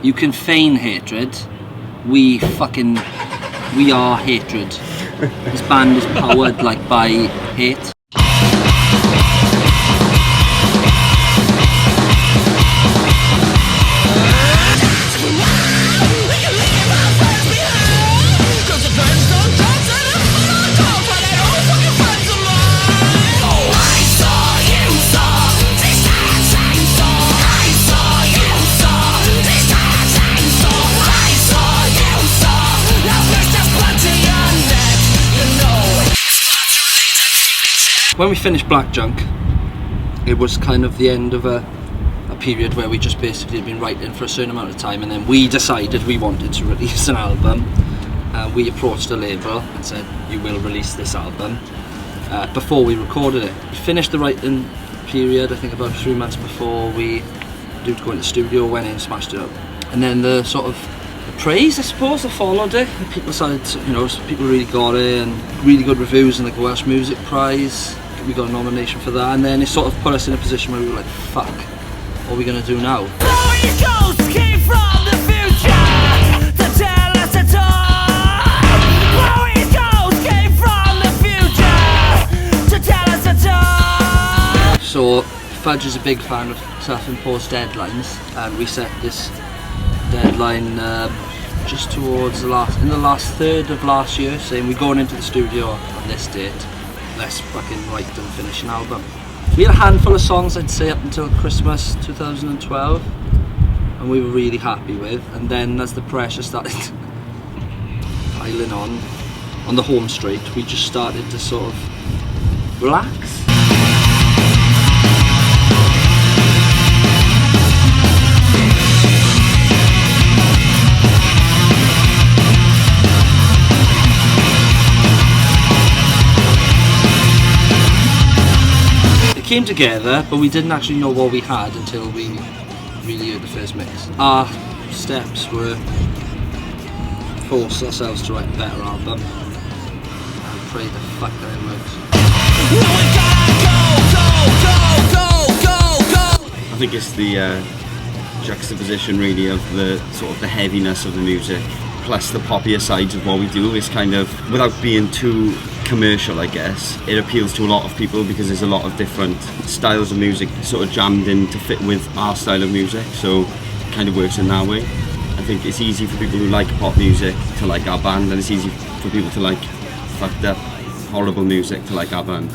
You can feign hatred. We are hatred. This band is powered like by hate. When we finished Black Junk, it was kind of the end of a period where we just basically had been writing for a certain amount of time, and then we decided we wanted to release an album. We approached a label and said, you will release this album, before we recorded it. We finished the writing period, I think about 3 months before we due to go into the studio, went in, smashed it up. And then the sort of the praise, I suppose, that followed it. People started, people really got it, and really good reviews in like the Welsh Music Prize. We got a nomination for that, and then it sort of put us in a position where we were like, fuck, what are we gonna do now? So Fudge is a big fan of self-imposed deadlines, and we set this deadline just towards the last third of last year, saying we're going into the studio on this date. Let's fucking write and finish an album. We had a handful of songs, I'd say, up until Christmas 2012, and we were really happy with. And then as the pressure started piling on the home straight, we just started to sort of relax. Came together, but we didn't actually know what we had until we really heard the first mix. Our steps were force ourselves to write a better album and pray the fuck that it works. I think it's the juxtaposition really of the sort of the heaviness of the music plus the poppier sides of what we do. Is kind of, without being too commercial, I guess, it appeals to a lot of people because there's a lot of different styles of music sort of jammed in to fit with our style of music, so it kind of works in that way. I think it's easy for people who like pop music to like our band, and it's easy for people to like fucked up, horrible music to like our band.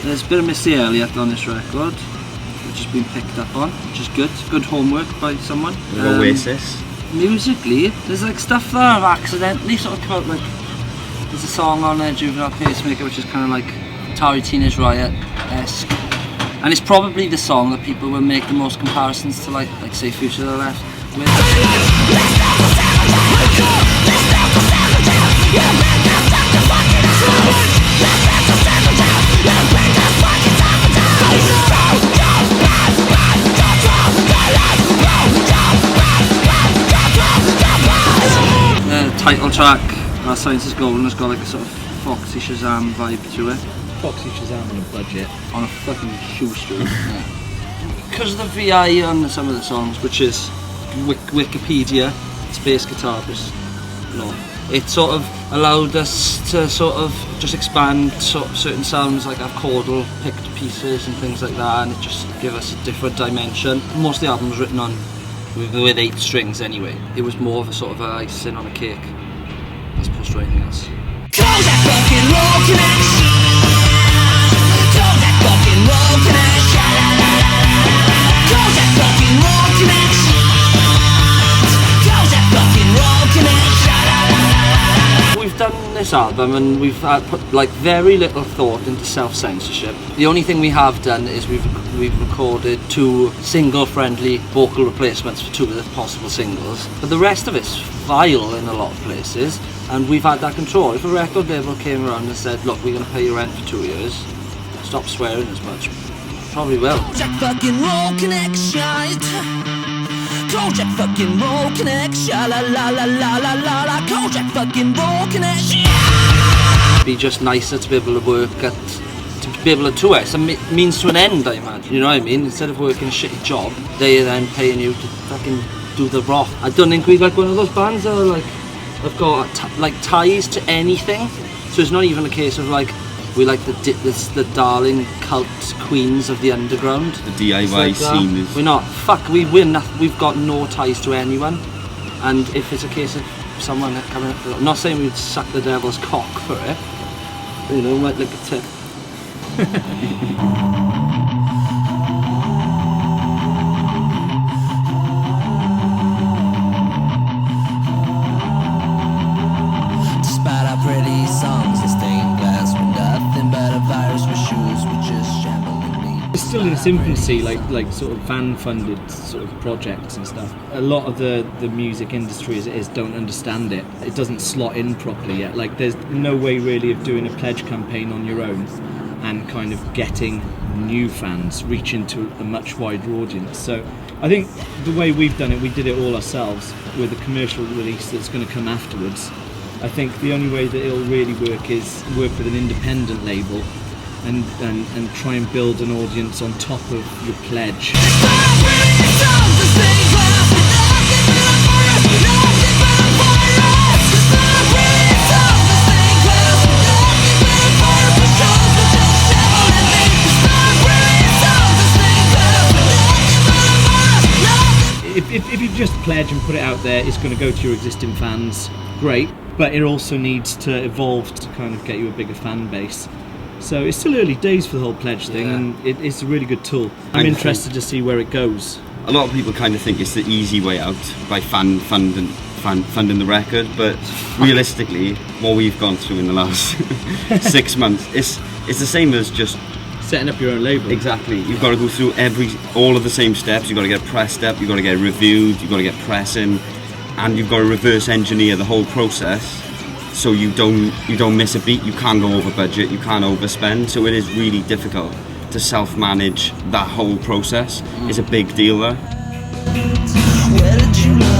There's a bit of Missy Elliott on this record, which has been picked up on, which is good. Good homework by someone. Oasis. Musically, there's like stuff that I've accidentally sort of come out, like there's a song on there, Juvenile, Pacemaker, which is kind of like Atari Teenage Riot-esque, and it's probably the song that people will make the most comparisons to, like say Future to the Left with. Title track, Our Science is Golden, has got like a sort of Foxy Shazam vibe to it. Foxy Shazam on a budget. On a fucking shoestring. Yeah. Because of the VI on some of the songs, which is Wikipedia, space guitarist, it sort of allowed us to sort of just expand sort of certain sounds, like have chordal picked pieces and things like that, and it just gave us a different dimension. Most of the album was written on with 8 strings anyway. It was more of a sort of icing on a cake as opposed to anything else. Kojak Rollkneck. Kojak Rollkneck. Kojak Rollkneck. Kojak Rollkneck. We've done this album and we've put like very little thought into self-censorship. The only thing we have done is we've recorded 2 single-friendly vocal replacements for 2 of the possible singles, but the rest of it's vile in a lot of places, and we've had that control. If a record label came around and said, look, we're going to pay you rent for 2 years, stop swearing as much, Probably will. Kojak fucking Rollkneck shite. Kojak fucking Rollkneck, sha la la la la la la la. Kojak fucking Rollkneck. It'd be just nicer to be able to work at, to be able to tour. It's a means to an end, I imagine. You know what I mean? Instead of working a shitty job, they're then paying you to fucking do the rock. I don't think we're like one of those bands that are like, have got like ties to anything. So it's not even a case of like, we like the darling cult queens of the underground. The DIY like scene is... We're not. Fuck, we've got no ties to anyone. And if it's a case of someone coming up, I'm not saying we'd suck the devil's cock for it. You know, might lick a tip. Despite our pretty songs and stained glass, we're nothing but a virus with shoes, we just shambling me. It's still in its infancy, like sort of fan-funded sort of projects and stuff. A lot of the music industry as it is don't understand it. It doesn't slot in properly yet. Like there's no way really of doing a pledge campaign on your own and kind of getting new fans, reaching to a much wider audience. So I think the way we've done it, we did it all ourselves with a commercial release that's going to come afterwards. I think the only way that it'll really work is work with an independent label and try and build an audience on top of your pledge. If you just pledge and put it out there, it's going to go to your existing fans, great, but it also needs to evolve to kind of get you a bigger fan base. So it's still early days for the whole pledge thing, and it's a really good tool. I'm interested to see where it goes. A lot of people kind of think it's the easy way out by funding the record, but realistically, what we've gone through in the last 6 months, it's the same as just setting up your own label. Exactly. You've got to go through all of the same steps. You've got to get pressed up, you've got to get reviewed, you've got to get pressing, and you've got to reverse engineer the whole process so you don't miss a beat. You can't go over budget, you can't overspend. So it is really difficult to self-manage that whole process. It's a big deal there. Where did you learn?